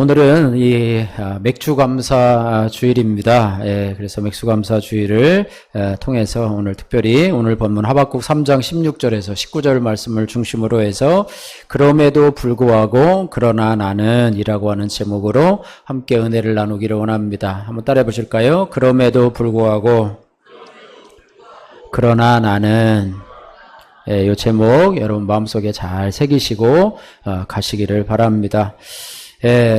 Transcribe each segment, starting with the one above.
오늘은 이 맥주 감사 주일입니다. 그래서 맥주 감사 주일을 통해서 오늘 특별히 오늘 본문 하박국 3장 16절에서 19절 말씀을 중심으로 해서 그럼에도 불구하고 그러나 나는 이라고 하는 제목으로 함께 은혜를 나누기를 원합니다. 한번 따라해 보실까요? 그럼에도 불구하고 그러나 나는 이 제목 여러분 마음속에 잘 새기시고 가시기를 바랍니다.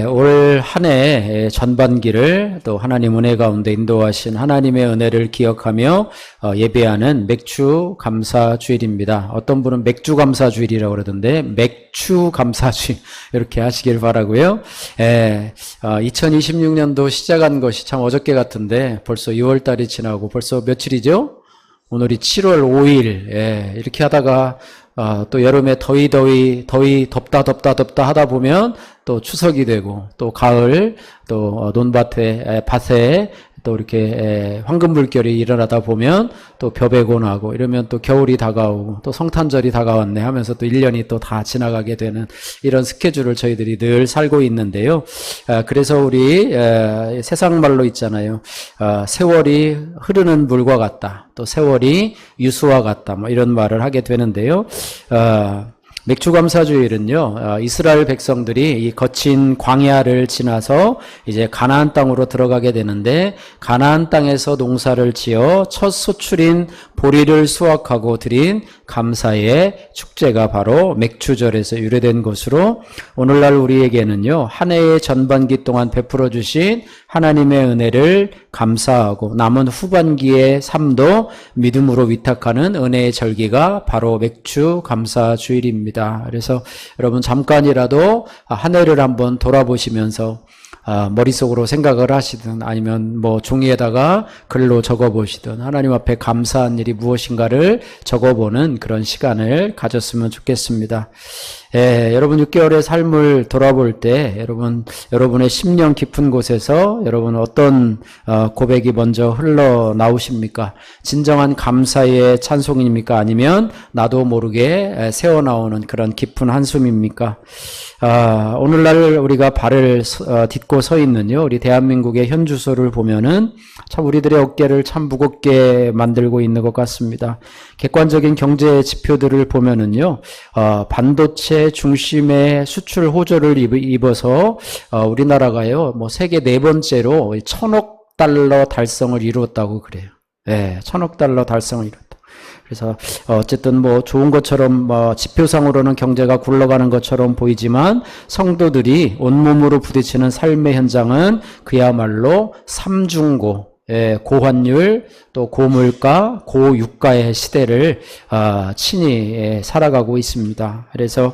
올 한 해 전반기를 또 하나님 은혜 가운데 인도하신 하나님의 은혜를 기억하며 예배하는 맥주 감사 주일입니다. 어떤 분은 맥주 감사 주일이라고 그러던데 맥주 감사 주일 이렇게 하시길 바라고요. 2026년도 시작한 것이 참 어저께 같은데 벌써 6월 달이 지나고 벌써 며칠이죠? 오늘이 7월 5일 이렇게 하다가 또 여름에 더위 덥다 하다 보면 또 추석이 되고 또 가을 또 밭에 또 이렇게 황금 물결이 일어나다 보면 또 벼베고 나고 이러면 또 겨울이 다가오고 또 성탄절이 다가왔네 하면서 또 1년이 또 다 지나가게 되는 이런 스케줄을 저희들이 늘 살고 있는데요. 그래서 우리 세상 말로 있잖아요. 세월이 흐르는 물과 같다. 또 세월이 유수와 같다. 뭐 이런 말을 하게 되는데요. 맥주감사주일은요, 이스라엘 백성들이 이 거친 광야를 지나서 이제 가나안 땅으로 들어가게 되는데, 가나안 땅에서 농사를 지어 첫 소출인 보리를 수확하고 드린 감사의 축제가 바로 맥주절에서 유래된 것으로, 오늘날 우리에게는요, 한 해의 전반기 동안 베풀어 주신 하나님의 은혜를 감사하고 남은 후반기의 삶도 믿음으로 위탁하는 은혜의 절기가 바로 맥주 감사 주일입니다. 그래서 여러분 잠깐이라도 한 해를 한번 돌아보시면서 머릿속으로 생각을 하시든 아니면 뭐 종이에다가 글로 적어보시든 하나님 앞에 감사한 일이 무엇인가를 적어보는 그런 시간을 가졌으면 좋겠습니다. 여러분 6개월의 삶을 돌아볼 때 여러분의 심령 깊은 곳에서 여러분 어떤 고백이 먼저 흘러나오십니까? 진정한 감사의 찬송입니까? 아니면 나도 모르게 새어나오는 그런 깊은 한숨입니까? 오늘날 우리가 발을 딛고 서 있는요, 우리 대한민국의 현주소를 보면은 참 우리들의 어깨를 참 무겁게 만들고 있는 것 같습니다. 객관적인 경제 지표들을 보면은요, 반도체 중심의 수출 호조를 입어서 우리나라가요, 뭐 세계 4번째로 1,000억 달러 달성을 이루었다고 그래요. 1,000억 달러 달성을 이뤘다. 그래서 어쨌든 뭐 좋은 것처럼 지표상으로는 경제가 굴러가는 것처럼 보이지만 성도들이 온몸으로 부딪히는 삶의 현장은 그야말로 삼중고, 고환율, 또 고물가, 고유가의 시대를 친히 살아가고 있습니다. 그래서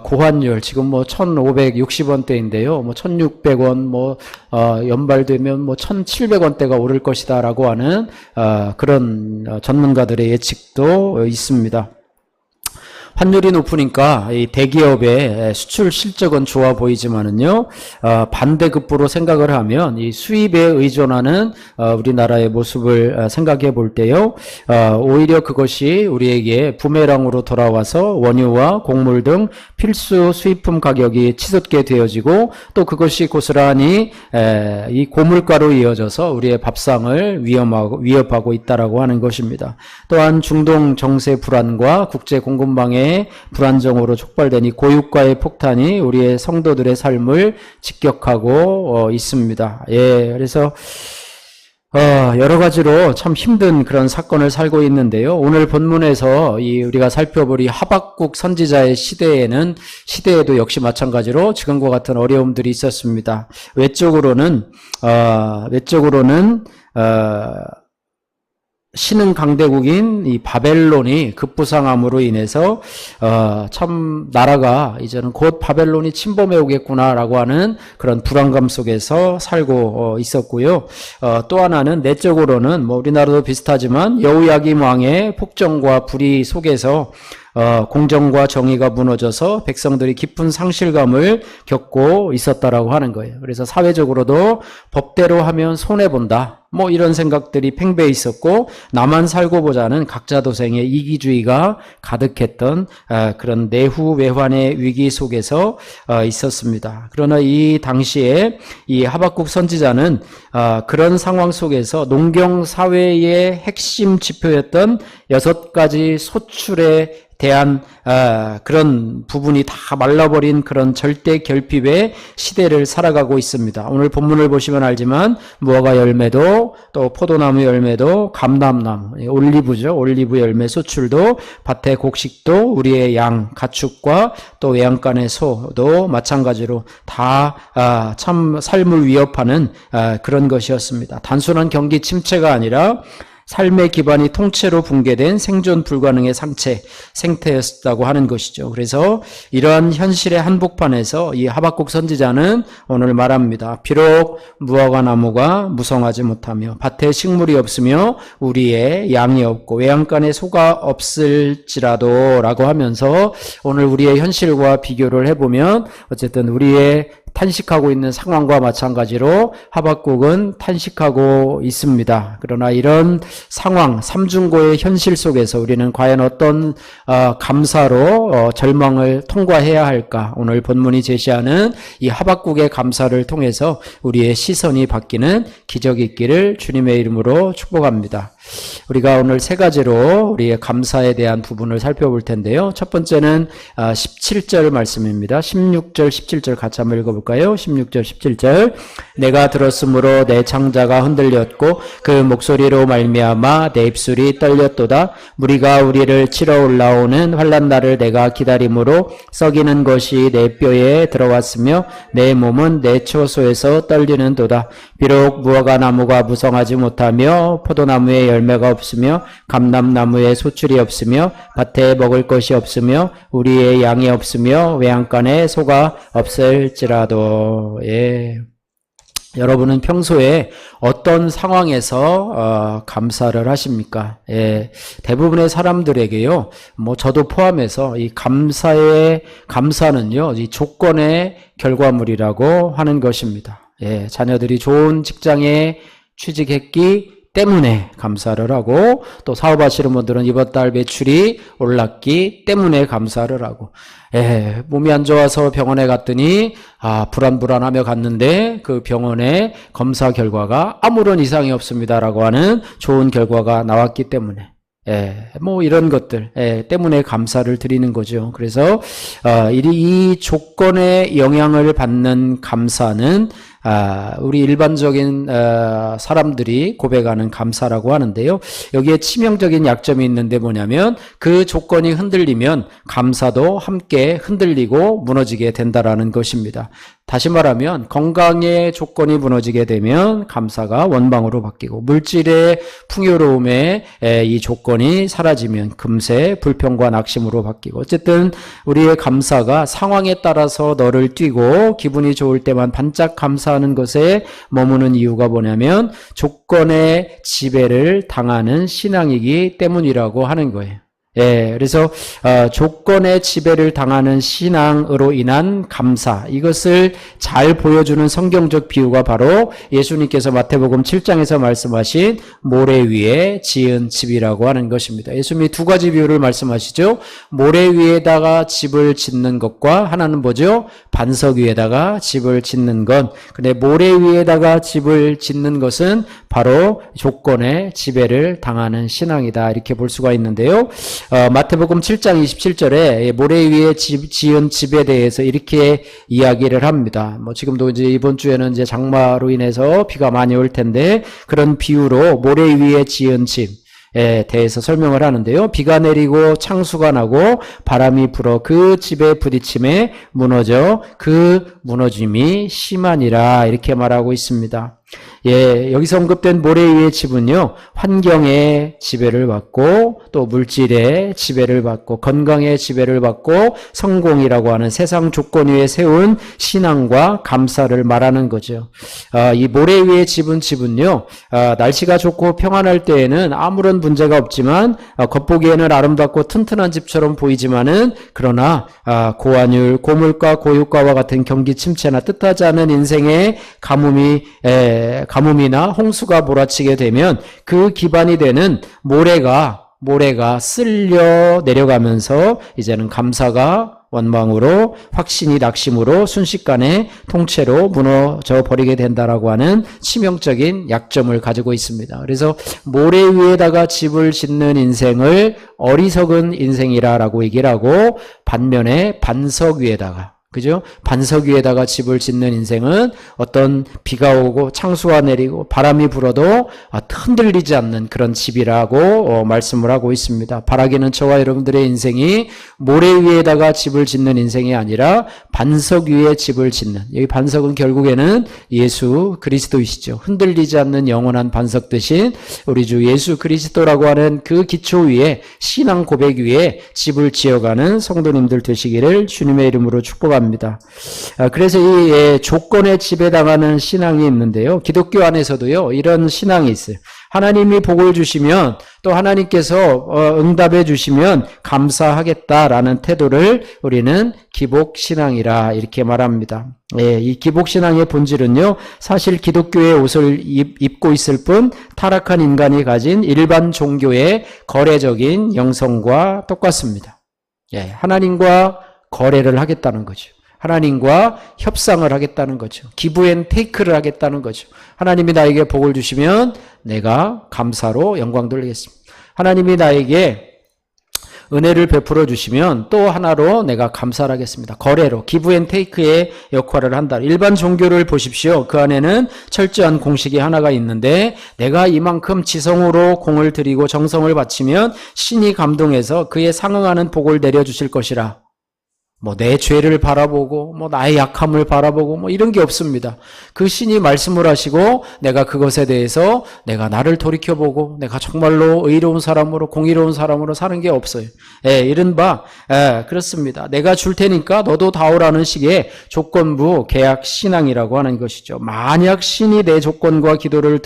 고환율 지금 뭐 1,560원대인데요. 뭐 1,600원 연발되면 뭐 1,700원대가 오를 것이다라고 하는 그런 전문가들의 예측도 있습니다. 환율이 높으니까 이 대기업의 수출 실적은 좋아 보이지만은요, 반대급부로 생각을 하면 이 수입에 의존하는 우리나라의 모습을 생각해 볼 때요, 오히려 그것이 우리에게 부메랑으로 돌아와서 원유와 곡물 등 필수 수입품 가격이 치솟게 되어지고 또 그것이 고스란히 이 고물가로 이어져서 우리의 밥상을 위협하고 있다라고 하는 것입니다. 또한 중동 정세 불안과 국제 공급망의 불안정으로 촉발된 이 고유가의 폭탄이 우리의 성도들의 삶을 직격하고 있습니다. 그래서 여러 가지로 참 힘든 그런 사건을 살고 있는데요. 오늘 본문에서 우리가 살펴볼 이 하박국 선지자의 시대에도 역시 마찬가지로 지금과 같은 어려움들이 있었습니다. 외적으로는 신흥 강대국인 이 바벨론이 급부상함으로 인해서 참 나라가 이제는 곧 바벨론이 침범해 오겠구나라고 하는 그런 불안감 속에서 살고 있었고요. 또 하나는 내적으로는 뭐 우리나라도 비슷하지만 여호야김 왕의 폭정과 불의 속에서 공정과 정의가 무너져서 백성들이 깊은 상실감을 겪고 있었다라고 하는 거예요. 그래서 사회적으로도 법대로 하면 손해본다. 뭐 이런 생각들이 팽배해 있었고 나만 살고 보자는 각자 도생의 이기주의가 가득했던 그런 내후 외환의 위기 속에서 있었습니다. 그러나 이 당시에 이 하박국 선지자는 그런 상황 속에서 농경 사회의 핵심 지표였던 6가지 소출에 대한 그런 부분이 다 말라버린 그런 절대 결핍의 시대를 살아가고 있습니다. 오늘 본문을 보시면 알지만 무화과 열매도 또 포도나무 열매도 감람나무, 올리브죠. 올리브 열매 소출도 밭의 곡식도 우리의 양, 가축과 또 외양간의 소도 마찬가지로 다 참 삶을 위협하는 그런 것이었습니다. 단순한 경기 침체가 아니라 삶의 기반이 통째로 붕괴된 생존 불가능의 생태였다고 하는 것이죠. 그래서 이러한 현실의 한복판에서 이 하박국 선지자는 오늘 말합니다. 비록 무화과 나무가 무성하지 못하며 밭에 식물이 없으며 우리의 양이 없고 외양간에 소가 없을지라도 라고 하면서 오늘 우리의 현실과 비교를 해보면 어쨌든 우리의 탄식하고 있는 상황과 마찬가지로 하박국은 탄식하고 있습니다. 그러나 이런 상황, 삼중고의 현실 속에서 우리는 과연 어떤 감사로 절망을 통과해야 할까? 오늘 본문이 제시하는 이 하박국의 감사를 통해서 우리의 시선이 바뀌는 기적이 있기를 주님의 이름으로 축복합니다. 우리가 오늘 3가지로 우리의 감사에 대한 부분을 살펴볼 텐데요. 첫 번째는 17절 말씀입니다. 16절, 17절 같이 한번 읽어볼까요? 16절, 17절. 내가 들었으므로 내 창자가 흔들렸고 그 목소리로 말미암아 내 입술이 떨렸도다. 무리가 우리를 치러 올라오는 환난 날을 내가 기다림으로 썩이는 것이 내 뼈에 들어왔으며 내 몸은 내 처소에서 떨리는도다. 비록 무화과 나무가 무성하지 못하며 포도나무에 열매가 없으며 감람나무에 소출이 없으며 밭에 먹을 것이 없으며 우리의 양이 없으며 외양간에 소가 없을지라도. 예. 여러분은 평소에 어떤 상황에서 감사를 하십니까? 예, 대부분의 사람들에게요, 뭐 저도 포함해서 이 감사는요, 이 조건의 결과물이라고 하는 것입니다. 예, 자녀들이 좋은 직장에 취직했기 때문에 감사를 하고, 또 사업하시는 분들은 이번 달 매출이 올랐기 때문에 감사를 하고, 몸이 안 좋아서 병원에 갔더니 불안불안하며 갔는데 그 병원의 검사 결과가 아무런 이상이 없습니다라고 하는 좋은 결과가 나왔기 때문에, 뭐 이런 것들 때문에 감사를 드리는 거죠. 그래서 이 조건의 영향을 받는 감사는 우리 일반적인 사람들이 고백하는 감사라고 하는데요. 여기에 치명적인 약점이 있는데 뭐냐면 그 조건이 흔들리면 감사도 함께 흔들리고 무너지게 된다라는 것입니다. 다시 말하면 건강의 조건이 무너지게 되면 감사가 원망으로 바뀌고 물질의 풍요로움에 이 조건이 사라지면 금세 불평과 낙심으로 바뀌고 어쨌든 우리의 감사가 상황에 따라서 너를 뛰고 기분이 좋을 때만 반짝 감사하는 것에 머무는 이유가 뭐냐면 조건의 지배를 당하는 신앙이기 때문이라고 하는 거예요. 그래서 조건의 지배를 당하는 신앙으로 인한 감사, 이것을 잘 보여주는 성경적 비유가 바로 예수님께서 마태복음 7장에서 말씀하신 모래 위에 지은 집이라고 하는 것입니다. 예수님이 2가지 비유를 말씀하시죠. 모래 위에다가 집을 짓는 것과 하나는 뭐죠? 반석 위에다가 집을 짓는 것. 근데 모래 위에다가 집을 짓는 것은 바로 조건의 지배를 당하는 신앙이다, 이렇게 볼 수가 있는데요. 마태복음 7장 27절에 모래 위에 지은 집에 대해서 이렇게 이야기를 합니다. 뭐 지금도 이제 이번 주에는 이제 장마로 인해서 비가 많이 올 텐데 그런 비유로 모래 위에 지은 집에 대해서 설명을 하는데요. 비가 내리고 창수가 나고 바람이 불어 그 집에 부딪힘에 무너져 그 무너짐이 심하니라, 이렇게 말하고 있습니다. 예, 여기서 언급된 모래 위의 집은요, 환경의 지배를 받고, 또 물질의 지배를 받고, 건강의 지배를 받고, 성공이라고 하는 세상 조건 위에 세운 신앙과 감사를 말하는 거죠. 이 모래 위의 집은요, 날씨가 좋고 평안할 때에는 아무런 문제가 없지만, 겉보기에는 아름답고 튼튼한 집처럼 보이지만은, 그러나, 고환율, 고물가, 고유가와 같은 경기 침체나 뜻하지 않은 인생의 가뭄이나 홍수가 몰아치게 되면 그 기반이 되는 모래가 쓸려 내려가면서 이제는 감사가 원망으로, 확신이 낙심으로, 순식간에 통째로 무너져 버리게 된다라고 하는 치명적인 약점을 가지고 있습니다. 그래서 모래 위에다가 집을 짓는 인생을 어리석은 인생이라고 얘기를 하고, 반면에 반석 위에다가, 그죠? 반석 위에다가 집을 짓는 인생은 어떤 비가 오고 창수가 내리고 바람이 불어도 흔들리지 않는 그런 집이라고 말씀을 하고 있습니다. 바라기는 저와 여러분들의 인생이 모래 위에다가 집을 짓는 인생이 아니라 반석 위에 집을 짓는, 여기 반석은 결국에는 예수 그리스도이시죠. 흔들리지 않는 영원한 반석 대신 우리 주 예수 그리스도라고 하는 그 기초 위에, 신앙 고백 위에 집을 지어가는 성도님들 되시기를 주님의 이름으로 축복합니다. 그래서 이 조건에 지배당하는 신앙이 있는데요. 기독교 안에서도요, 이런 신앙이 있어요. 하나님이 복을 주시면, 또 하나님께서 응답해 주시면 감사하겠다라는 태도를 우리는 기복신앙이라 이렇게 말합니다. 이 기복신앙의 본질은요, 사실 기독교의 옷을 입고 있을 뿐 타락한 인간이 가진 일반 종교의 거래적인 영성과 똑같습니다. 하나님과 거래를 하겠다는 거죠. 하나님과 협상을 하겠다는 거죠. 기브 앤 테이크를 하겠다는 거죠. 하나님이 나에게 복을 주시면 내가 감사로 영광 돌리겠습니다. 하나님이 나에게 은혜를 베풀어 주시면 또 하나로 내가 감사를 하겠습니다. 거래로, 기브 앤 테이크의 역할을 한다. 일반 종교를 보십시오. 그 안에는 철저한 공식이 하나가 있는데, 내가 이만큼 지성으로 공을 들이고 정성을 바치면 신이 감동해서 그에 상응하는 복을 내려주실 것이라. 내 죄를 바라보고, 나의 약함을 바라보고, 이런 게 없습니다. 그 신이 말씀을 하시고, 내가 그것에 대해서 내가 나를 돌이켜보고, 내가 정말로 의로운 사람으로, 공의로운 사람으로 사는 게 없어요. 이른바, 그렇습니다. 내가 줄 테니까 너도 다오라는 식의 조건부 계약 신앙이라고 하는 것이죠. 만약 신이 내 조건과 기도를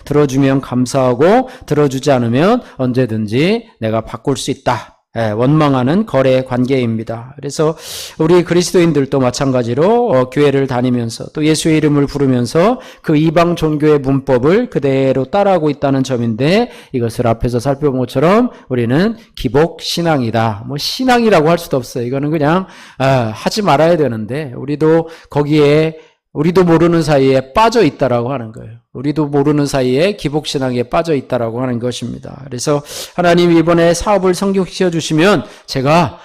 들어주면 감사하고, 들어주지 않으면 언제든지 내가 바꿀 수 있다. 원망하는 거래 관계입니다. 그래서 우리 그리스도인들도 마찬가지로 교회를 다니면서 또 예수의 이름을 부르면서 그 이방 종교의 문법을 그대로 따라하고 있다는 점인데, 이것을 앞에서 살펴본 것처럼 우리는 기복신앙이다. 신앙이라고 할 수도 없어요. 이거는 그냥 하지 말아야 되는데, 우리도 모르는 사이에 빠져 있다라고 하는 거예요. 우리도 모르는 사이에 기복신앙에 빠져 있다라고 하는 것입니다. 그래서 하나님이 이번에 사업을 성공시켜 주시면 내가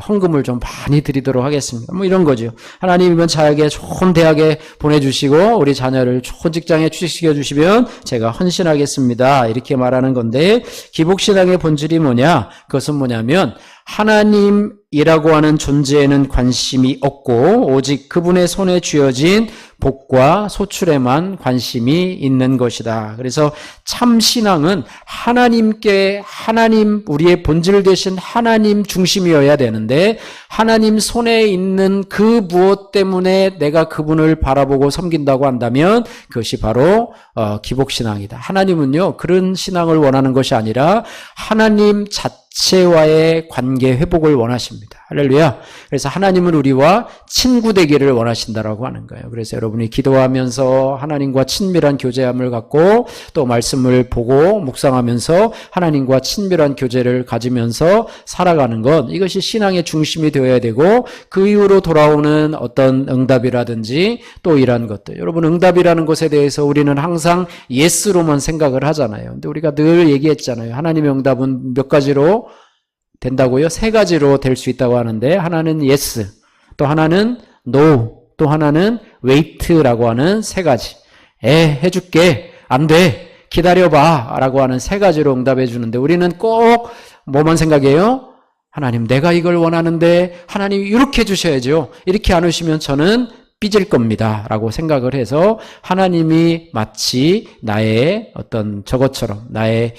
헌금을 좀 많이 드리도록 하겠습니다. 이런 거죠. 하나님이면 자에게 좋은 대학에 보내주시고 우리 자녀를 좋은 직장에 취직시켜 주시면 제가 헌신하겠습니다. 이렇게 말하는 건데, 기복신앙의 본질이 뭐냐? 그것은 뭐냐면 하나님이라고 하는 존재에는 관심이 없고 오직 그분의 손에 쥐어진 복과 소출에만 관심이 있는 것이다. 그래서 참 신앙은 우리의 본질 되신 하나님 중심이어야 되는데, 하나님 손에 있는 그 무엇 때문에 내가 그분을 바라보고 섬긴다고 한다면 그것이 바로 기복신앙이다. 하나님은요, 그런 신앙을 원하는 것이 아니라 하나님 자체와의 관계 회복을 원하십니다. 할렐루야. 그래서 하나님은 우리와 친구 되기를 원하신다라고 하는 거예요. 그래서 여러분이 기도하면서 하나님과 친밀한 교제함을 갖고, 또 말씀을 보고 묵상하면서 하나님과 친밀한 교제를 가지면서 살아가는 것, 이것이 신앙의 중심이 되어야 되고, 그 이후로 돌아오는 어떤 응답이라든지 또 이런 것들, 여러분, 응답이라는 것에 대해서 우리는 항상 예스로만 생각을 하잖아요. 근데 우리가 늘 얘기했잖아요. 하나님의 응답은 몇 가지로 된다고요? 3가지로 될 수 있다고 하는데, 하나는 yes, 또 하나는 no, 또 하나는 wait라고 하는 3가지. 해줄게, 안 돼, 기다려봐 라고 하는 3가지로 응답해 주는데, 우리는 꼭 뭐만 생각해요? 하나님, 내가 이걸 원하는데 하나님이 이렇게 해주셔야죠. 이렇게 안 오시면 저는 삐질 겁니다. 라고 생각을 해서 하나님이 마치 나의 어떤 저것처럼, 나의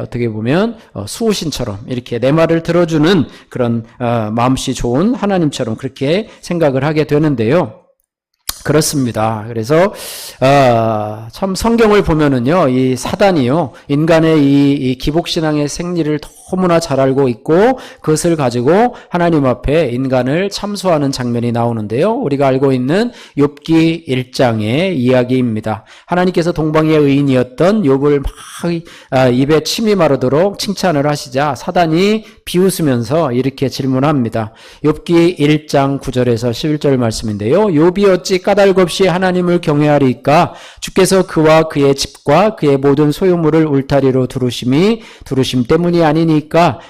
어떻게 보면 수호신처럼 이렇게 내 말을 들어주는 그런 마음씨 좋은 하나님처럼 그렇게 생각을 하게 되는데요. 그렇습니다. 그래서 참 성경을 보면은요, 이 사단이요, 인간의 이 기복신앙의 생리를 너무나 잘 알고 있고 그것을 가지고 하나님 앞에 인간을 참소하는 장면이 나오는데요. 우리가 알고 있는 욥기 1장의 이야기입니다. 하나님께서 동방의 의인이었던 욥을 막 입에 침이 마르도록 칭찬을 하시자 사단이 비웃으면서 이렇게 질문합니다. 욥기 1장 9절에서 11절 말씀인데요. 욥이 어찌 까닭 없이 하나님을 경외하리까? 주께서 그와 그의 집과 그의 모든 소유물을 울타리로 두르심 때문이 아니니까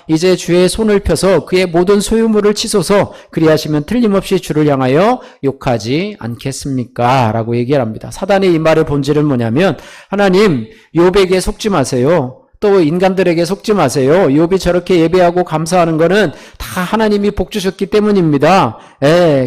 이제 주의 손을 펴서 그의 모든 소유물을 치소서. 그리하시면 틀림없이 주를 향하여 욕하지 않겠습니까? 라고 얘기를 합니다. 사단의 이 말의 본질은 뭐냐면 하나님, 욥에게 속지 마세요. 또 인간들에게 속지 마세요. 욥이 저렇게 예배하고 감사하는 거는 다 하나님이 복 주셨기 때문입니다.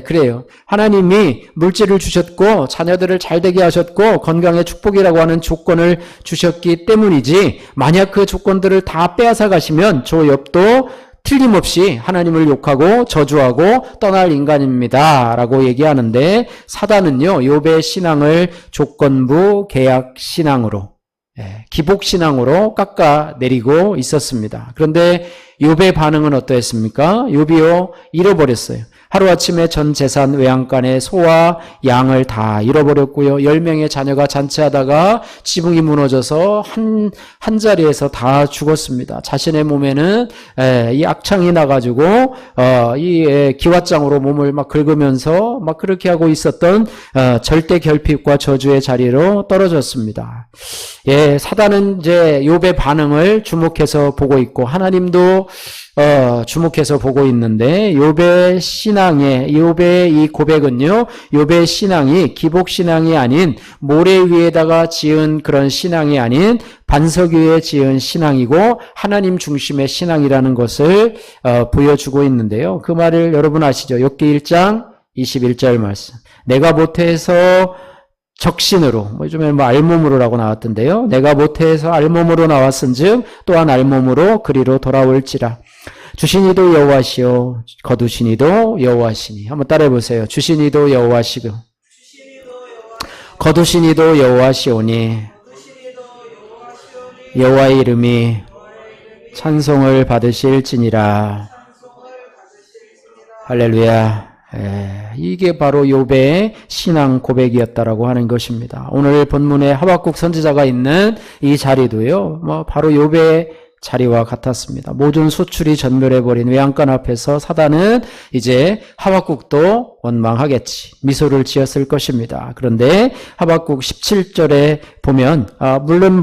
그래요. 하나님이 물질을 주셨고 자녀들을 잘 되게 하셨고 건강의 축복이라고 하는 조건을 주셨기 때문이지, 만약 그 조건들을 다 빼앗아 가시면 저 욥도 틀림없이 하나님을 욕하고 저주하고 떠날 인간입니다. 라고 얘기하는데, 사단은요, 욥의 신앙을 조건부 계약 신앙으로, 기복신앙으로 깎아내리고 있었습니다. 그런데 욥의 반응은 어떠했습니까? 욥이요, 잃어버렸어요. 하루아침에 전 재산 외양간에 소와 양을 다 잃어버렸고요. 10명의 자녀가 잔치하다가 지붕이 무너져서 한 자리에서 다 죽었습니다. 자신의 몸에는 이 악창이 나가지고 이 기왓장으로 몸을 막 긁으면서 막 그렇게 하고 있었던 절대 결핍과 저주의 자리로 떨어졌습니다. 사단은 이제 욥의 반응을 주목해서 보고 있고 하나님도 주목해서 보고 있는데, 욥의 이 고백은요, 욥의 신앙이 기복신앙이 아닌 모래 위에다가 지은 그런 신앙이 아닌 반석 위에 지은 신앙이고 하나님 중심의 신앙이라는 것을 보여주고 있는데요. 그 말을 여러분 아시죠? 욥기 1장 21절 말씀. 내가 모태에서 적신으로, 요즘에 알몸으로라고 나왔던데요. 내가 모태에서 알몸으로 나왔은즉 또한 알몸으로 그리로 돌아올지라. 주신 이도 여호와시오 거두신 이도 여호와시니. 한번 따라해 보세요. 주신 이도 여호와시고 거두신 이도 여호와시오니 여호와의 이름이 찬송을 받으실지니라. 할렐루야. 이게 바로 욥의 신앙 고백이었다라고 하는 것입니다. 오늘 본문에 하박국 선지자가 있는 이 자리도요, 바로 욥의 자리와 같았습니다. 모든 소출이 전멸해버린 외양간 앞에서 사단은 이제 하박국도 원망하겠지, 미소를 지었을 것입니다. 그런데 하박국 17절에 보면 물론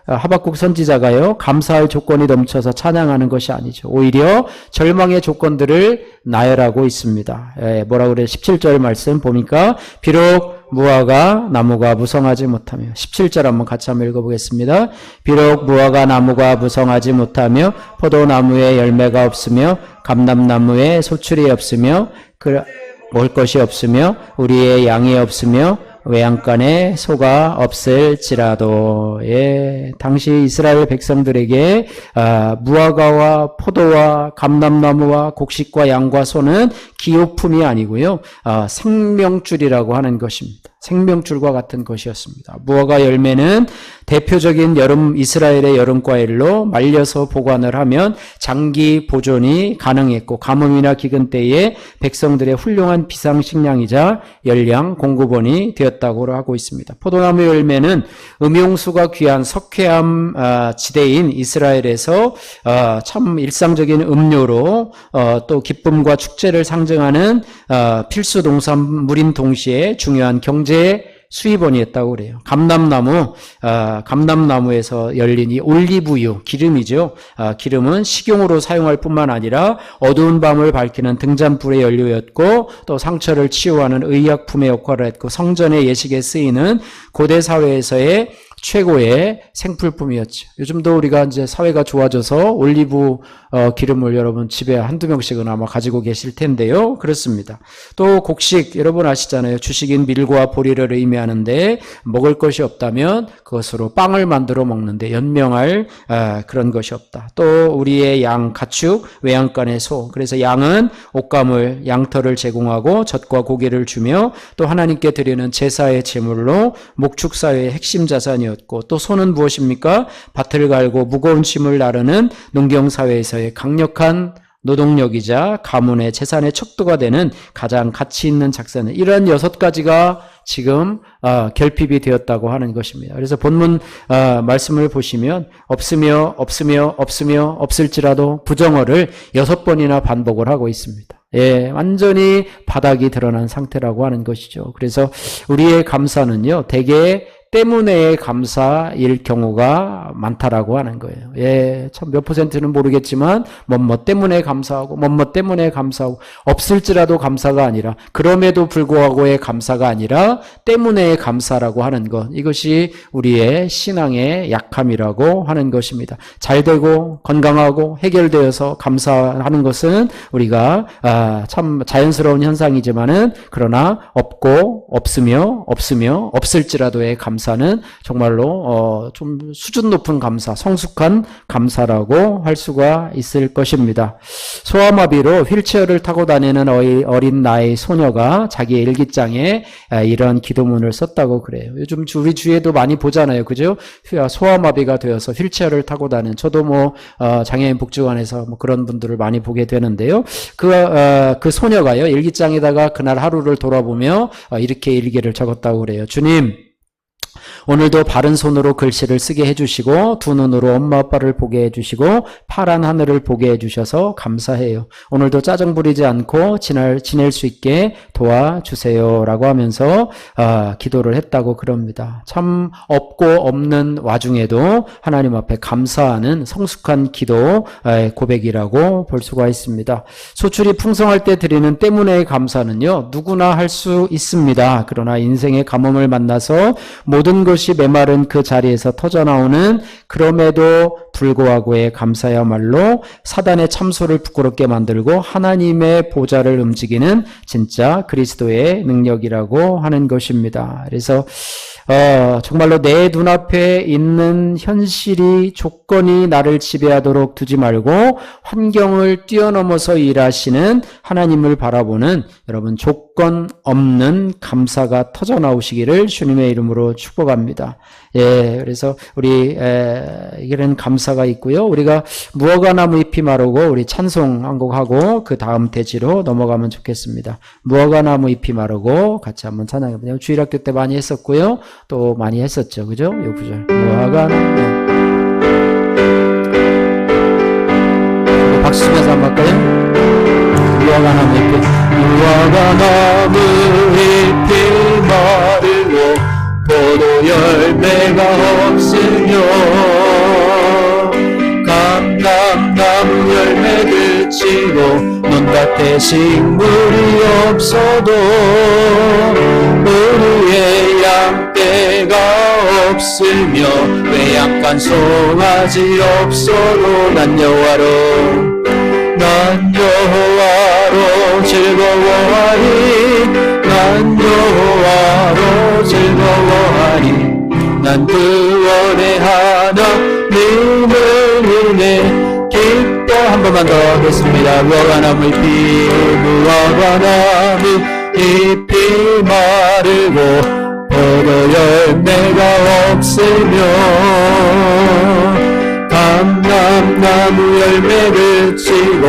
하박국 선지자가요, 감사할 조건이 넘쳐서 찬양하는 것이 아니죠. 오히려 절망의 조건들을 나열하고 있습니다. 뭐라 그래요? 17절 말씀 보니까 비록 무화과 나무가 무성하지 못하며, 17절 한번 같이 한번 읽어보겠습니다. 비록 무화과 나무가 무성하지 못하며 포도나무에 열매가 없으며 감람나무에 소출이 없으며 먹을 것이 없으며 우리의 양이 없으며 외양간에 소가 없을지라도. 당시 이스라엘 백성들에게 무화과와 포도와 감람나무와 곡식과 양과 소는 기호품이 아니고요, 생명줄이라고 하는 것입니다. 생명줄과 같은 것이었습니다. 무화과 열매는 대표적인 이스라엘의 여름 과일로 말려서 보관을 하면 장기 보존이 가능했고 가뭄이나 기근 때에 백성들의 훌륭한 비상식량이자 열량 공급원이 되었다고 하고 있습니다. 포도나무 열매는 음용수가 귀한 석회암 지대인 이스라엘에서 참 일상적인 음료로 또 기쁨과 축제를 상징하는 필수 농산물인 동시에 중요한 경제 수입원이었다고 그래요. 감람나무에서 열린 이 올리브유, 기름이죠. 기름은 식용으로 사용할 뿐만 아니라 어두운 밤을 밝히는 등잔불의 연료였고, 또 상처를 치유하는 의약품의 역할을 했고, 성전의 예식에 쓰이는 고대 사회에서의 최고의 생필품이었죠. 요즘도 우리가 이제 사회가 좋아져서 올리브 기름을 여러분 집에 한두 명씩은 아마 가지고 계실 텐데요. 그렇습니다. 또 곡식 여러분 아시잖아요. 주식인 밀과 보리를 의미하는데 먹을 것이 없다면 그것으로 빵을 만들어 먹는데 연명할 그런 것이 없다. 또 우리의 양, 가축, 외양간의 소. 그래서 양은 옷감을, 양털을 제공하고 젖과 고기를 주며 또 하나님께 드리는 제사의 제물로 목축사회의 핵심 자산이었고 또 소는 무엇입니까? 밭을 갈고 무거운 짐을 나르는 농경사회에서의 강력한 노동력이자 가문의 재산의 척도가 되는 가장 가치 있는 작사는 이런 6가지가 지금 결핍이 되었다고 하는 것입니다. 그래서 본문 말씀을 보시면 없으며 없을지라도 부정어를 6번이나 반복을 하고 있습니다. 예, 완전히 바닥이 드러난 상태라고 하는 것이죠. 그래서 우리의 감사는요, 대개 때문에의 감사일 경우가 많다라고 하는 거예요. 예, 참 몇 %는 모르겠지만 뭐뭐 때문에 감사하고 뭐뭐 때문에 감사하고 없을지라도 감사가 아니라 그럼에도 불구하고의 감사가 아니라 때문에의 감사라고 하는 것, 이것이 우리의 신앙의 약함이라고 하는 것입니다. 잘 되고 건강하고 해결되어서 감사하는 것은 우리가 참 자연스러운 현상이지만은 그러나 없고 없으며 없을지라도의 감사는 정말로 좀 수준 높은 감사, 성숙한 감사라고 할 수가 있을 것입니다. 소아마비로 휠체어를 타고 다니는 어린 나이 소녀가 자기의 일기장에 이런 기도문을 썼다고 그래요. 요즘 우리 주위에도 많이 보잖아요. 그죠? 소아마비가 되어서 휠체어를 타고 다니는, 저도 장애인 복지관에서 그런 분들을 많이 보게 되는데요. 그 소녀가요, 일기장에다가 그날 하루를 돌아보며 이렇게 일기를 적었다고 그래요. 주님, 오늘도 바른 손으로 글씨를 쓰게 해주시고 두 눈으로 엄마 아빠를 보게 해주시고 파란 하늘을 보게 해주셔서 감사해요. 오늘도 짜증 부리지 않고 지낼 수 있게 도와주세요 라고 하면서 기도를 했다고 그럽니다. 참 없고 없는 와중에도 하나님 앞에 감사하는 성숙한 기도 고백이라고 볼 수가 있습니다. 소출이 풍성할 때 드리는 때문에의 감사는요, 누구나 할 수 있습니다. 그러나 인생의 가뭄을 만나서 모든 것이 메마른 그 자리에서 터져나오는 그럼에도 불구하고의 감사야말로 사단의 참소를 부끄럽게 만들고 하나님의 보좌를 움직이는 진짜 그리스도의 능력이라고 하는 것입니다. 그래서 정말로 내 눈앞에 있는 현실이 조건이 나를 지배하도록 두지 말고 환경을 뛰어넘어서 일하시는 하나님을 바라보는 여러분 조건 없는 감사가 터져나오시기를 주님의 이름으로 축복합니다. 예, 그래서 우리 이런 감사가 있고요. 우리가 무화과 나무 잎이 마르고 우리 찬송 한 곡 하고 그 다음 대지로 넘어가면 좋겠습니다. 무화과 나무 잎이 마르고 같이 한번 찬양해보세요. 주일학교 때 많이 했었고요. 또 많이 했었죠. 그죠? 요 구절. 무화과 나무. 박수 치면서 한번 할까요? 무화과 나무 잎이. 무화과 나무 잎이 마르고 포도 열매가 없으며 감람나무 열매 그치고 논밭에 식물이 없어도 우리의 양떼가 없으며 외양간 송아지 없어도 난 여호와로 즐거워하리 난 여호와로 즐거워하리 난 구원의 하나님을 인해 기뻐. 한 번만 더 하겠습니다. 무화과나무 잎이 마르고 포도 열매가 없으며 감람나무 열매 그치고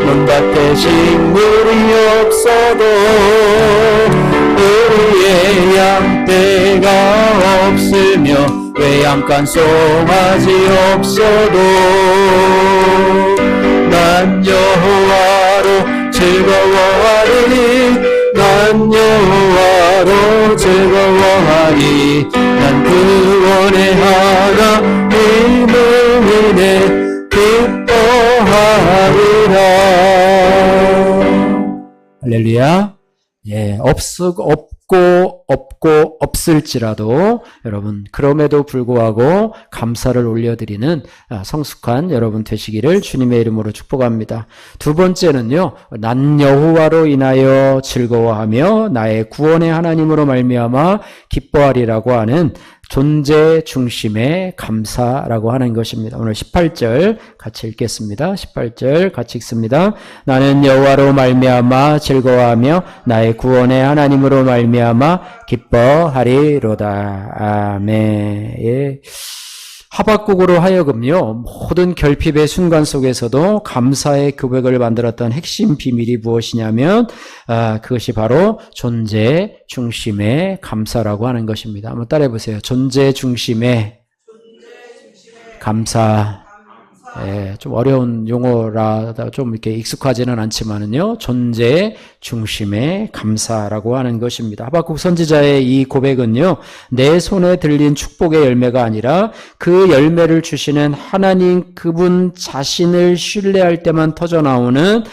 논밭에 식물이 없어도 우리의 양떼가 없으며 외양간 송아지 없어도 난 여호와로 즐거워하리 난 여호와로 즐거워하리 난 구원의 하나님을 인해 기뻐하리라. 할렐루야. 예, 없고 없을지라도 여러분 그럼에도 불구하고 감사를 올려드리는 성숙한 여러분 되시기를 주님의 이름으로 축복합니다. 두 번째는요, 난 여호와로 인하여 즐거워하며 나의 구원의 하나님으로 말미암아 기뻐하리라고 하는 존재 중심의 감사라고 하는 것입니다. 오늘 18절 같이 읽겠습니다. 18절 같이 읽습니다. 나는 여호와로 말미암아 즐거워하며 나의 구원의 하나님으로 말미암아 기뻐하리로다. 아멘. 예. 하박국으로 하여금요, 모든 결핍의 순간 속에서도 감사의 고백을 만들었던 핵심 비밀이 무엇이냐면 그것이 바로 존재 중심의 감사라고 하는 것입니다. 한번 따라해 보세요. 존재 중심의 감사. 예, 좀 어려운 용어라 좀 이렇게 익숙하지는 않지만은요, 존재 중심의 감사라고 하는 것입니다. 하박국 선지자의 이 고백은요, 내 손에 들린 축복의 열매가 아니라 그 열매를 주시는 하나님 그분 자신을 신뢰할 때만 터져나오는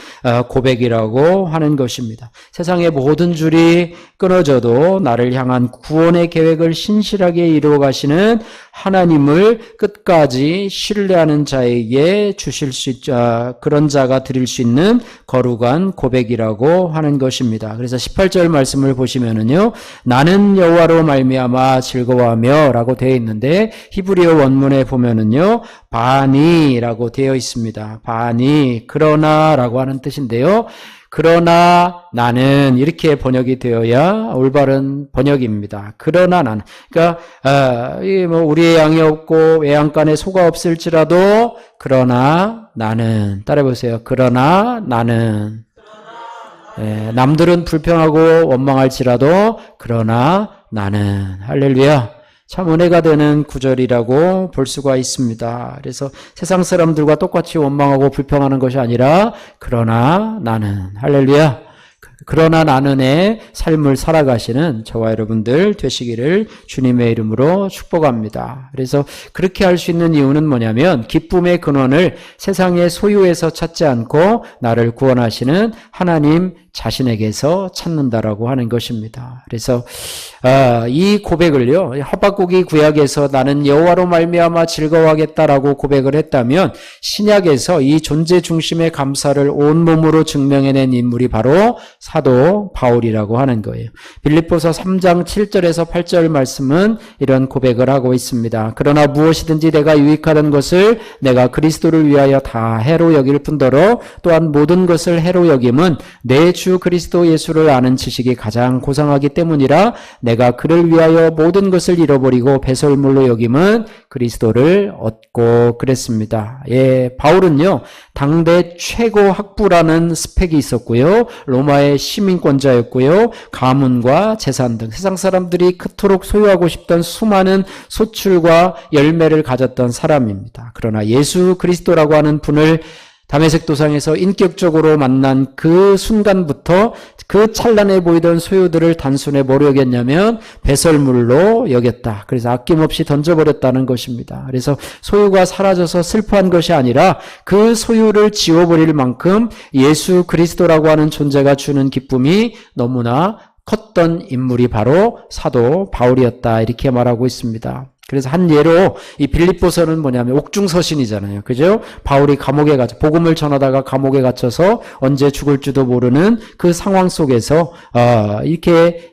고백이라고 하는 것입니다. 세상의 모든 줄이 끊어져도 나를 향한 구원의 계획을 신실하게 이루어 가시는 하나님을 끝까지 신뢰하는 자에게 주실 수 있자, 그런 자가 드릴 수 있는 거룩한 고백이라고 하는 것입니다. 그래서 18절 말씀을 보시면은요, 나는 여호와로 말미암아 즐거워하며 라고 되어 있는데 히브리어 원문에 보면은요, 바니라고 되어 있습니다. 바니, 그러나 라고 하는 뜻인데요. 그러나 나는 이렇게 번역이 되어야 올바른 번역입니다. 그러나 나는, 그러니까 우리의 양이 없고 외양간에 소가 없을지라도 그러나 나는, 따라해보세요. 그러나 나는, 남들은 불평하고 원망할지라도 그러나 나는, 할렐루야. 참 은혜가 되는 구절이라고 볼 수가 있습니다. 그래서 세상 사람들과 똑같이 원망하고 불평하는 것이 아니라 그러나 나는, 할렐루야, 그러나 나는의 삶을 살아가시는 저와 여러분들 되시기를 주님의 이름으로 축복합니다. 그래서 그렇게 할 수 있는 이유는 뭐냐면 기쁨의 근원을 세상의 소유에서 찾지 않고 나를 구원하시는 하나님 자신에게서 찾는다라고 하는 것입니다. 그래서 이 고백을요, 하박국이 구약에서 나는 여호와로 말미암아 즐거워하겠다라고 고백을 했다면 신약에서 이 존재 중심의 감사를 온몸으로 증명해낸 인물이 바로 사도 바울이라고 하는 거예요. 빌립보서 3장 7절에서 8절 말씀은 이런 고백을 하고 있습니다. 그러나 무엇이든지 내가 유익하던 것을 내가 그리스도를 위하여 다 해로 여길 뿐더러 또한 모든 것을 해로 여김은 내 주 그리스도 예수를 아는 지식이 가장 고상하기 때문이라 내가 그를 위하여 모든 것을 잃어버리고 배설물로 여김은 그리스도를 얻고 그랬습니다. 예, 바울은요, 당대 최고 학부라는 스펙이 있었고요, 로마의 시민권자였고요, 가문과 재산 등 세상 사람들이 그토록 소유하고 싶던 수많은 소출과 열매를 가졌던 사람입니다. 그러나 예수 그리스도라고 하는 분을 다메섹 도상에서 인격적으로 만난 그 순간부터 그 찬란해 보이던 소유들을 단순히 뭐로 여겼냐면 배설물로 여겼다. 그래서 아낌없이 던져버렸다는 것입니다. 그래서 소유가 사라져서 슬퍼한 것이 아니라 그 소유를 지워버릴 만큼 예수 그리스도라고 하는 존재가 주는 기쁨이 너무나 컸던 인물이 바로 사도 바울이었다, 이렇게 말하고 있습니다. 그래서 한 예로 이 빌립보서는 뭐냐면 옥중서신이잖아요. 그죠? 바울이 감옥에 갇혀 복음을 전하다가 감옥에 갇혀서 언제 죽을지도 모르는 그 상황 속에서 이렇게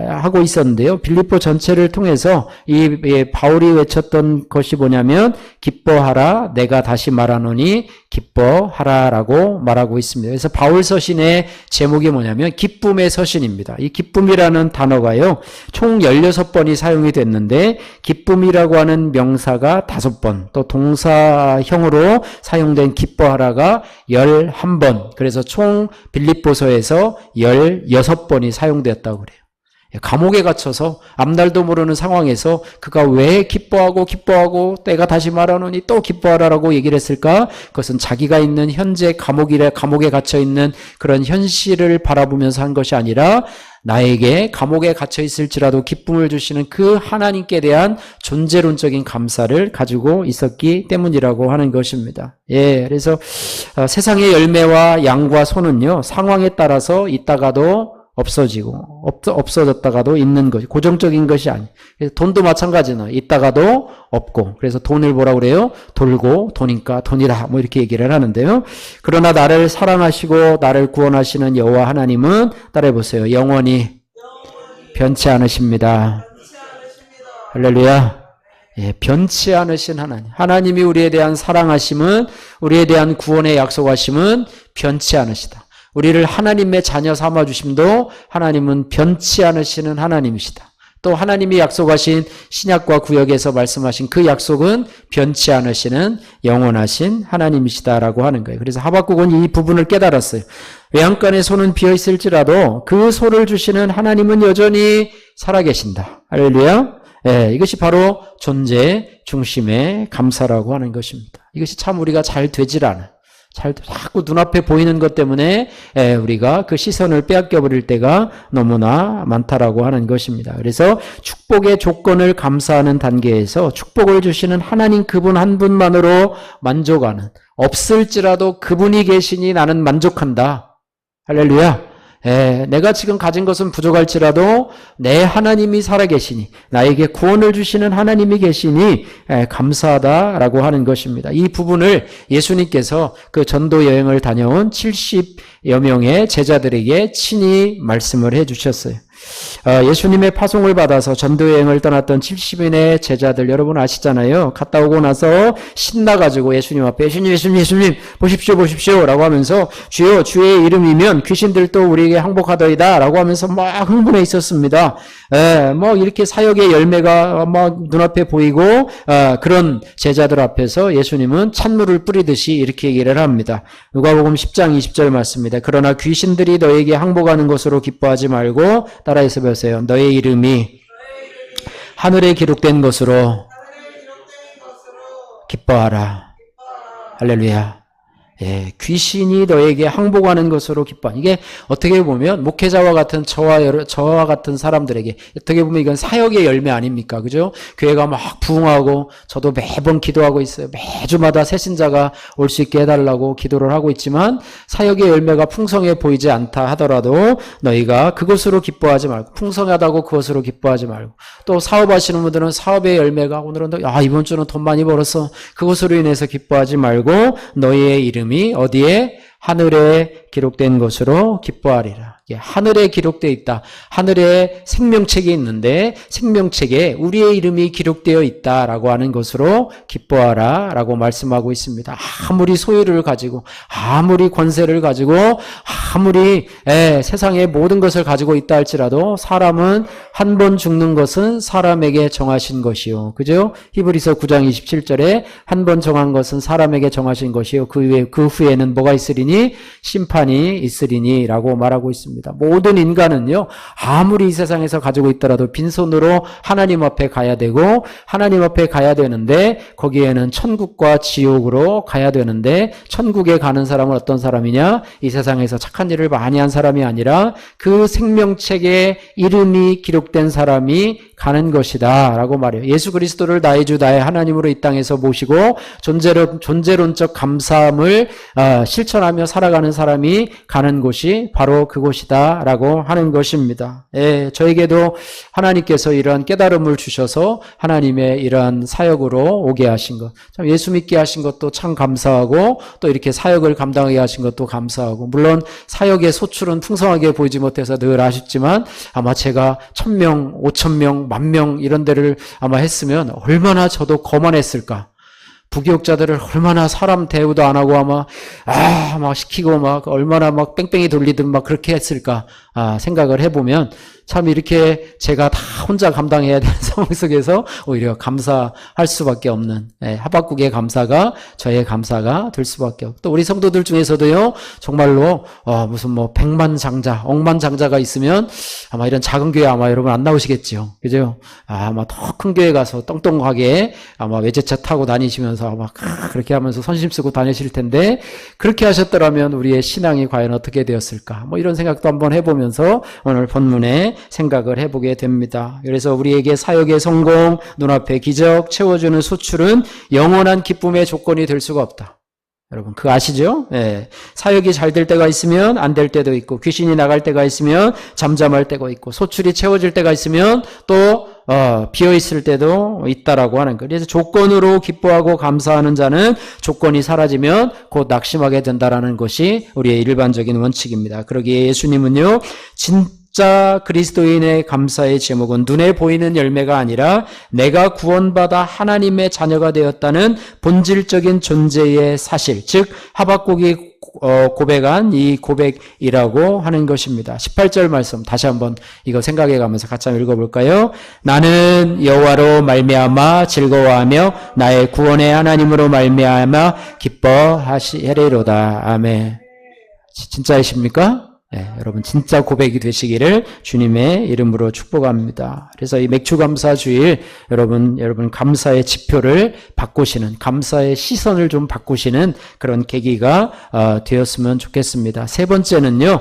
하고 있었는데요. 빌립보 전체를 통해서 이 바울이 외쳤던 것이 뭐냐면 기뻐하라 내가 다시 말하노니 기뻐하라라고 말하고 있습니다. 그래서 바울 서신의 제목이 뭐냐면 기쁨의 서신입니다. 이 기쁨이라는 단어가요, 총 16번이 사용이 됐는데 기쁨이라고 하는 명사가 5번, 또 동사형으로 사용된 기뻐하라가 11번, 그래서 총 빌립보서에서 16번이 사용되었다고 그래요. 감옥에 갇혀서 앞날도 모르는 상황에서 그가 왜 기뻐하고 때가 다시 말하노니 또 기뻐하라라고 얘기를 했을까? 그것은 자기가 있는 현재 감옥에 갇혀있는 그런 현실을 바라보면서 한 것이 아니라 나에게 감옥에 갇혀 있을지라도 기쁨을 주시는 그 하나님께 대한 존재론적인 감사를 가지고 있었기 때문이라고 하는 것입니다. 예, 그래서 세상의 열매와 양과 소는요, 상황에 따라서 있다가도 없어지고 없어졌다가도 있는 것이 고정적인 것이 아니에요. 그래서 돈도 마찬가지는 있다가도 없고 그래서 돈을 뭐라 그래요? 돌고 도니까 돈이라 뭐 이렇게 얘기를 하는데요. 그러나 나를 사랑하시고 나를 구원하시는 여호와 하나님은 따라해 보세요. 영원히 변치 않으십니다. 할렐루야. 예, 변치 않으신 하나님. 하나님이 우리에 대한 사랑하심은 우리에 대한 구원의 약속하심은 변치 않으시다. 우리를 하나님의 자녀 삼아주심도 하나님은 변치 않으시는 하나님이시다. 또 하나님이 약속하신 신약과 구약에서 말씀하신 그 약속은 변치 않으시는 영원하신 하나님이시다라고 하는 거예요. 그래서 하박국은 이 부분을 깨달았어요. 외양간에 소는 비어있을지라도 그 소를 주시는 하나님은 여전히 살아계신다. 할렐루야. 예, 이것이 바로 존재 중심의 감사라고 하는 것입니다. 이것이 참 우리가 잘 되질 않아요. 자꾸 눈앞에 보이는 것 때문에 우리가 그 시선을 빼앗겨버릴 때가 너무나 많다라고 하는 것입니다. 그래서 축복의 조건을 감사하는 단계에서 축복을 주시는 하나님 그분 한 분만으로 만족하는, 없을지라도 그분이 계시니 나는 만족한다. 할렐루야. 내가 지금 가진 것은 부족할지라도 내 하나님이 살아계시니 나에게 구원을 주시는 하나님이 계시니 감사하다라고 하는 것입니다. 이 부분을 예수님께서 그 전도 여행을 다녀온 70여 명의 제자들에게 친히 말씀을 해주셨어요. 예수님의 파송을 받아서 전도여행을 떠났던 70인의 제자들 여러분 아시잖아요. 갔다 오고 나서 신나가지고 예수님 앞에 예수님 보십시오 라고 하면서 주여 주의 이름이면 귀신들도 우리에게 항복하더이다 라고 하면서 막 흥분해 있었습니다. 뭐 이렇게 사역의 열매가 막 눈앞에 보이고 그런 제자들 앞에서 예수님은 찬물을 뿌리듯이 이렇게 얘기를 합니다. 누가복음 10장 20절 말씀입니다. 그러나 귀신들이 너에게 항복하는 것으로 기뻐하지 말고 따라해서 보세요. 너의 이름이 하늘에 기록된 것으로 기뻐하라. 할렐루야. 예, 귀신이 너에게 항복하는 것으로 기뻐하는. 이게 어떻게 보면 목회자와 같은 저와 같은 사람들에게 어떻게 보면 이건 사역의 열매 아닙니까? 그죠? 교회가 막 부흥하고 저도 매번 기도하고 있어요. 매주마다 새 신자가 올 수 있게 해달라고 기도를 하고 있지만 사역의 열매가 풍성해 보이지 않다 하더라도 너희가 그것으로 기뻐하지 말고 풍성하다고 그것으로 기뻐하지 말고 또 사업하시는 분들은 사업의 열매가 오늘은 이번 주는 돈 많이 벌었어. 그것으로 인해서 기뻐하지 말고 너희의 이름 어디에? 하늘에 기록된 것으로 기뻐하리라. 하늘에 기록되어 있다. 하늘에 생명책이 있는데 생명책에 우리의 이름이 기록되어 있다라고 하는 것으로 기뻐하라 라고 말씀하고 있습니다. 아무리 소유를 가지고 아무리 권세를 가지고 아무리 세상의 모든 것을 가지고 있다 할지라도 사람은 한 번 죽는 것은 사람에게 정하신 것이요. 그죠? 히브리서 9장 27절에 한 번 정한 것은 사람에게 정하신 것이요. 그 후에는 뭐가 있으리니? 심판이 있으리니 라고 말하고 있습니다. 모든 인간은요, 아무리 이 세상에서 가지고 있더라도 빈손으로 하나님 앞에 가야 되고, 하나님 앞에 가야 되는데, 거기에는 천국과 지옥으로 가야 되는데, 천국에 가는 사람은 어떤 사람이냐? 이 세상에서 착한 일을 많이 한 사람이 아니라, 그 생명책에 이름이 기록된 사람이 가는 것이다 라고 말해요. 예수 그리스도를 나의 주 나의 하나님으로 이 땅에서 모시고, 존재론적 감사함을 실천하며 살아가는 사람이 가는 곳이 바로 그곳이다 라고 하는 것입니다. 저에게도 하나님께서 이러한 깨달음을 주셔서 하나님의 이러한 사역으로 오게 하신 것, 참 예수 믿게 하신 것도 참 감사하고 또 이렇게 사역을 감당하게 하신 것도 감사하고, 물론 사역의 소출은 풍성하게 보이지 못해서 늘 아쉽지만 아마 제가 1000명, 5000명, 10,000명 이런 데를 아마 했으면 얼마나 저도 거만했을까. 부교육자들을 얼마나 사람 대우도 안 하고 막 시키고 얼마나 뺑뺑이 돌리든 그렇게 했을까 생각을 해보면 참 이렇게 제가 다 혼자 감당해야 되는 상황 속에서 오히려 감사할 수밖에 없는 하박국의 감사가 저의 감사가 될 수밖에 없고, 또 우리 성도들 중에서도요 정말로 무슨 백만장자, 억만장자가 있으면 아마 이런 작은 교회 아마 여러분 안 나오시겠지요, 그죠? 아마 더 큰 교회 가서 떵떵하게 아마 외제차 타고 다니시면서 아마 그렇게 하면서 선심 쓰고 다니실 텐데, 그렇게 하셨더라면 우리의 신앙이 과연 어떻게 되었을까? 이런 생각도 한번 해보면서 오늘 본문에 생각을 해보게 됩니다. 그래서 우리에게 사역의 성공, 눈앞의 기적, 채워주는 수출은 영원한 기쁨의 조건이 될 수가 없다. 여러분 그거 아시죠? 예. 사역이 잘 될 때가 있으면 안 될 때도 있고 귀신이 나갈 때가 있으면 잠잠할 때가 있고 소출이 채워질 때가 있으면 또 비어 있을 때도 있다라고 하는 거예요. 그래서 조건으로 기뻐하고 감사하는 자는 조건이 사라지면 곧 낙심하게 된다라는 것이 우리의 일반적인 원칙입니다. 그러기에 예수님은요, 진짜 그리스도인의 감사의 제목은 눈에 보이는 열매가 아니라 내가 구원받아 하나님의 자녀가 되었다는 본질적인 존재의 사실, 즉 하박국이 고백한 이 고백이라고 하는 것입니다. 18절 말씀 다시 한번 이거 생각해 가면서 같이 한번 읽어볼까요? 나는 여호와로 말미암아 즐거워하며 나의 구원의 하나님으로 말미암아 기뻐하리로다. 아멘. 진짜이십니까? 네, 여러분 진짜 고백이 되시기를 주님의 이름으로 축복합니다. 그래서 이 맥주감사 주일 여러분 감사의 지표를 바꾸시는, 감사의 시선을 좀 바꾸시는 그런 계기가 되었으면 좋겠습니다. 세 번째는요,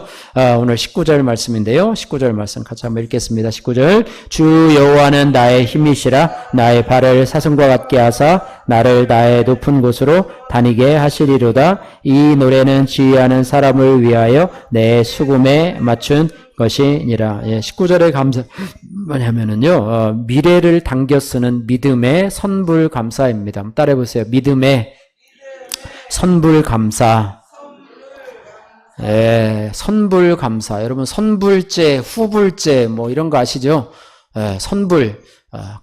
오늘 19절 말씀인데요. 19절 말씀 같이 한번 읽겠습니다. 19절 주 여호와는 나의 힘이시라 나의 발을 사슴과 같게 하사 나를 나의 높은 곳으로 다니게 하시리로다. 이 노래는 지휘하는 사람을 위하여 내 수금에 맞춘 것이니라. 19절의 감사 뭐냐면은요, 미래를 당겨 쓰는 믿음의 선불 감사입니다. 따라해 보세요. 믿음의 선불 감사. 선불 감사. 여러분 선불제, 후불제 뭐 이런 거 아시죠? 선불.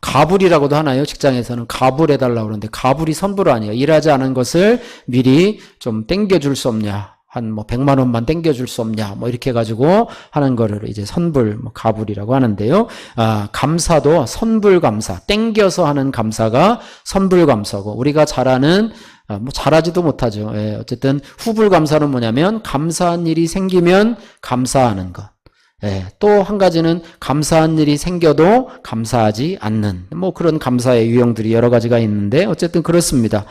가불이라고도 하나요? 직장에서는 가불해달라고 그러는데 가불이 선불 아니에요. 일하지 않은 것을 미리 좀 땡겨줄 수 없냐. 한 100만 원만 땡겨줄 수 없냐. 이렇게 해가지고 하는 거를 이제 선불, 가불이라고 하는데요. 감사도 선불 감사. 땡겨서 하는 감사가 선불 감사고, 우리가 잘하는 잘하지도 못하죠. 어쨌든 후불 감사는 뭐냐면 감사한 일이 생기면 감사하는 것. 또 한 가지는 감사한 일이 생겨도 감사하지 않는 그런 감사의 유형들이 여러 가지가 있는데 어쨌든 그렇습니다.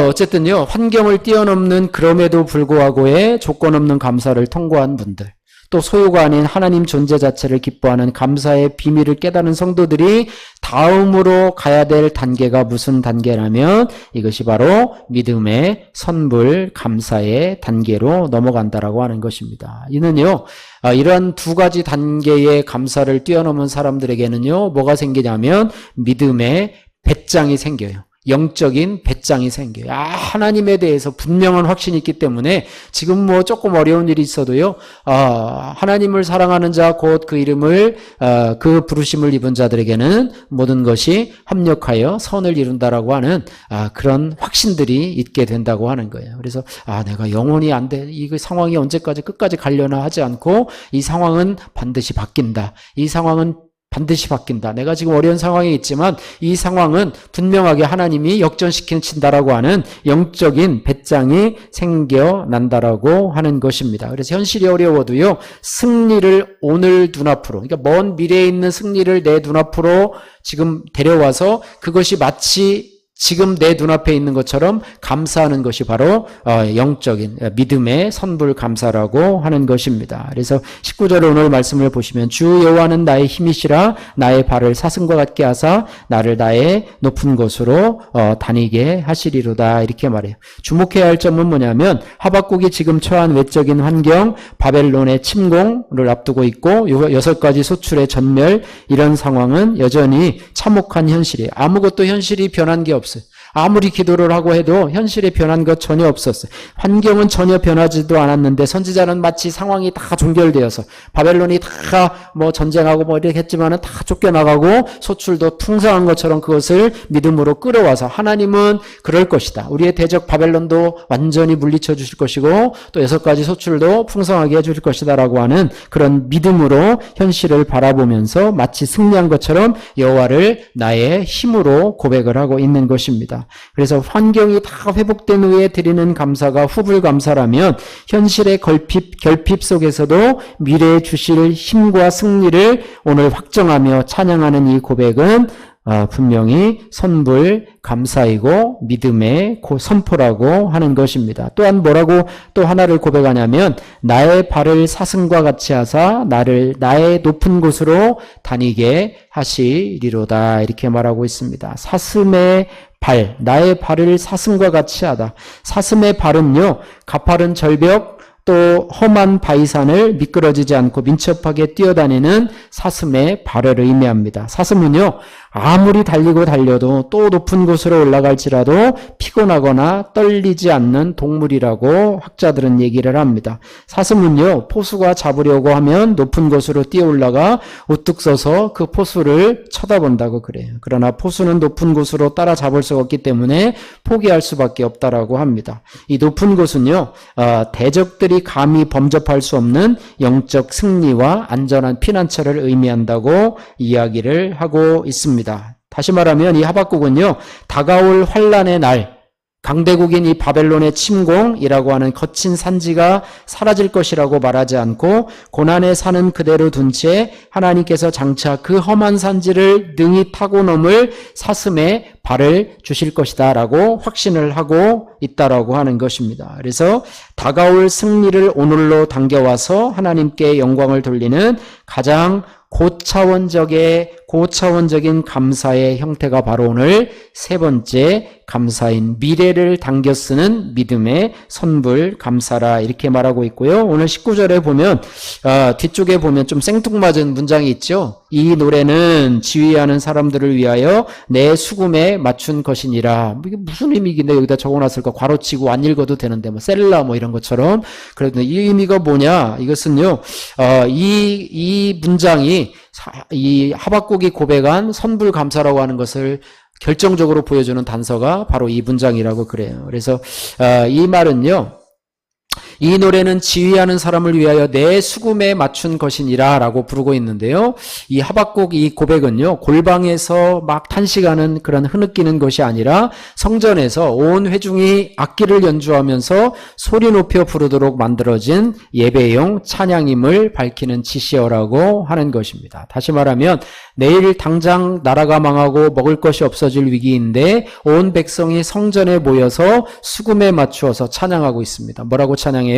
어쨌든요, 환경을 뛰어넘는 그럼에도 불구하고의 조건 없는 감사를 통과한 분들, 또 소유가 아닌 하나님 존재 자체를 기뻐하는 감사의 비밀을 깨닫는 성도들이 다음으로 가야 될 단계가 무슨 단계라면 이것이 바로 믿음의 선불 감사의 단계로 넘어간다라고 하는 것입니다. 이는요, 이러한 두 가지 단계의 감사를 뛰어넘은 사람들에게는요, 뭐가 생기냐면 믿음의 배짱이 생겨요. 영적인 배짱이 생겨요. 하나님에 대해서 분명한 확신이 있기 때문에 지금 조금 어려운 일이 있어도요, 하나님을 사랑하는 자, 곧 그 이름을, 그 부르심을 입은 자들에게는 모든 것이 합력하여 선을 이룬다라고 하는, 그런 확신들이 있게 된다고 하는 거예요. 그래서, 내가 영원히 안 돼. 이 상황이 언제까지 끝까지 가려나 하지 않고 이 상황은 반드시 바뀐다. 이 상황은 반드시 바뀐다. 내가 지금 어려운 상황에 있지만 이 상황은 분명하게 하나님이 역전시킨다라고 하는 영적인 배짱이 생겨난다라고 하는 것입니다. 그래서 현실이 어려워도요, 승리를 오늘 눈앞으로, 그러니까 먼 미래에 있는 승리를 내 눈앞으로 지금 데려와서 그것이 마치 지금 내 눈앞에 있는 것처럼 감사하는 것이 바로 영적인 믿음의 선불 감사라고 하는 것입니다. 그래서 19절 오늘 말씀을 보시면 주 여호와는 나의 힘이시라 나의 발을 사슴과 같게 하사 나를 나의 높은 곳으로 다니게 하시리로다, 이렇게 말해요. 주목해야 할 점은 뭐냐면 하박국이 지금 처한 외적인 환경, 바벨론의 침공을 앞두고 있고 6가지 소출의 전멸, 이런 상황은 여전히 참혹한 현실이에요. 아무것도 현실이 변한 게 없어요. 아무리 기도를 하고 해도 현실에 변한 것 전혀 없었어요. 환경은 전혀 변하지도 않았는데 선지자는 마치 상황이 다 종결되어서 바벨론이 다 전쟁하고 이렇게 했지만은 다 쫓겨나가고 소출도 풍성한 것처럼 그것을 믿음으로 끌어와서 하나님은 그럴 것이다. 우리의 대적 바벨론도 완전히 물리쳐 주실 것이고 또 6가지 소출도 풍성하게 해주실 것이다라고 하는 그런 믿음으로 현실을 바라보면서 마치 승리한 것처럼 여호와를 나의 힘으로 고백을 하고 있는 것입니다. 그래서 환경이 다 회복된 후에 드리는 감사가 후불 감사라면 현실의 결핍 속에서도 미래에 주실 힘과 승리를 오늘 확정하며 찬양하는 이 고백은 분명히 선불 감사이고 믿음의 선포라고 하는 것입니다. 또한 뭐라고 또 하나를 고백하냐면 나의 발을 사슴과 같이 하사 나를 나의 높은 곳으로 다니게 하시리로다 이렇게 말하고 있습니다. 사슴의 발, 나의 발을 사슴과 같이 하다. 사슴의 발은요, 가파른 절벽 또 험한 바위산을 미끄러지지 않고 민첩하게 뛰어다니는 사슴의 발을 의미합니다. 사슴은요, 아무리 달리고 달려도 또 높은 곳으로 올라갈지라도 피곤하거나 떨리지 않는 동물이라고 학자들은 얘기를 합니다. 사슴은요, 포수가 잡으려고 하면 높은 곳으로 뛰어 올라가 우뚝 서서 그 포수를 쳐다본다고 그래요. 그러나 포수는 높은 곳으로 따라잡을 수가 없기 때문에 포기할 수밖에 없다라고 합니다. 이 높은 곳은요, 대적들이 감히 범접할 수 없는 영적 승리와 안전한 피난처를 의미한다고 이야기를 하고 있습니다. 다시 말하면 이 하박국은요, 다가올 환란의 날, 강대국인 이 바벨론의 침공이라고 하는 거친 산지가 사라질 것이라고 말하지 않고 고난의 산은 그대로 둔 채 하나님께서 장차 그 험한 산지를 능히 타고 넘을 사슴의 발을 주실 것이다 라고 확신을 하고 있다라고 하는 것입니다. 그래서 다가올 승리를 오늘로 당겨와서 하나님께 영광을 돌리는 가장 고차원적인 감사의 형태가 바로 오늘 세 번째 감사인 미래를 당겨 쓰는 믿음의 선불 감사라 이렇게 말하고 있고요. 오늘 19절에 보면 뒤쪽에 보면 좀 생뚱맞은 문장이 있죠. 이 노래는 지휘하는 사람들을 위하여 내 수금에 맞춘 것이니라. 이게 무슨 의미인데 여기다 적어놨을까? 괄호치고 안 읽어도 되는데 뭐 셀라 뭐 이런 것처럼. 그래도 이 의미가 뭐냐? 이것은요. 이 문장이 이 하박국이 고백한 선불 감사라고 하는 것을 결정적으로 보여주는 단서가 바로 이 문장이라고 그래요. 그래서 이 말은요, 이 노래는 지휘하는 사람을 위하여 내 수금에 맞춘 것이니라 라고 부르고 있는데요. 이 하박국 이 고백은요, 골방에서 막 탄식하는 그런 흐느끼는 것이 아니라 성전에서 온 회중이 악기를 연주하면서 소리 높여 부르도록 만들어진 예배용 찬양임을 밝히는 지시어라고 하는 것입니다. 다시 말하면 내일 당장 나라가 망하고 먹을 것이 없어질 위기인데 온 백성이 성전에 모여서 수금에 맞추어서 찬양하고 있습니다. 뭐라고 찬양해요?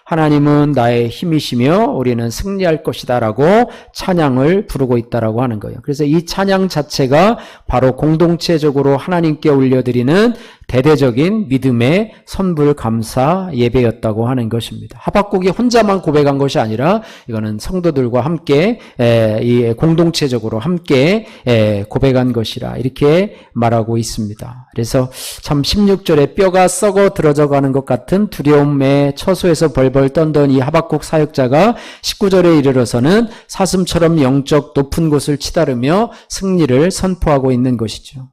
하나님은 나의 힘이시며 우리는 승리할 것이다 라고 찬양을 부르고 있다라고 하는 거예요. 그래서 이 찬양 자체가 바로 공동체적으로 하나님께 올려드리는 대대적인 믿음의 선불 감사 예배였다고 하는 것입니다. 하박국이 혼자만 고백한 것이 아니라 이거는 성도들과 함께 이 공동체적으로 함께 고백한 것이라 이렇게 말하고 있습니다. 그래서 참 16절에 뼈가 썩어 들어져가는 것 같은 두려움에 처소에서 벌벌 떨던 이 하박국 사역자가 19절에 이르러서는 사슴처럼 영적 높은 곳을 치다르며 승리를 선포하고 있는 것이죠.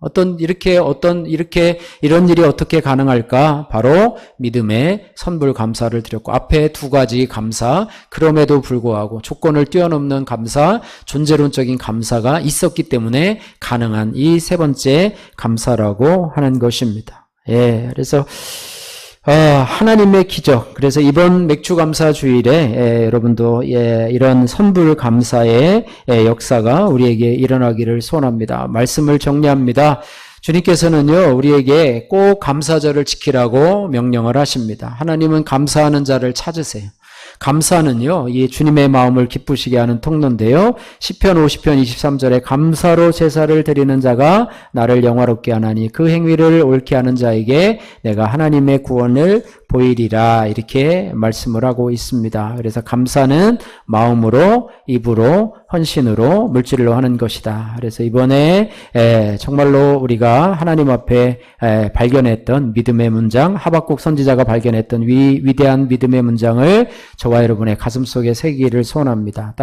이런 일이 어떻게 가능할까? 바로 믿음의 선불 감사를 드렸고, 앞에 두 가지 감사, 그럼에도 불구하고 조건을 뛰어넘는 감사, 존재론적인 감사가 있었기 때문에 가능한 이 세 번째 감사라고 하는 것입니다. 그래서 하나님의 기적. 그래서 이번 맥주감사 주일에 여러분도 이런 선불 감사의 역사가 우리에게 일어나기를 소원합니다. 말씀을 정리합니다. 주님께서는요, 우리에게 꼭 감사절을 지키라고 명령을 하십니다. 하나님은 감사하는 자를 찾으세요. 감사는요, 이 주님의 마음을 기쁘시게 하는 통로인데요. 시편 50편 23절에 감사로 제사를 드리는 자가 나를 영화롭게 하나니 그 행위를 옳게 하는 자에게 내가 하나님의 구원을 보이리라 이렇게 말씀을 하고 있습니다. 그래서 감사는 마음으로, 입으로, 헌신으로, 물질로 하는 것이다. 그래서 이번에 정말로 우리가 하나님 앞에 발견했던 믿음의 문장, 하박국 선지자가 발견했던 위대한 믿음의 문장을 저와 여러분의 가슴속에 새기기를 소원합니다.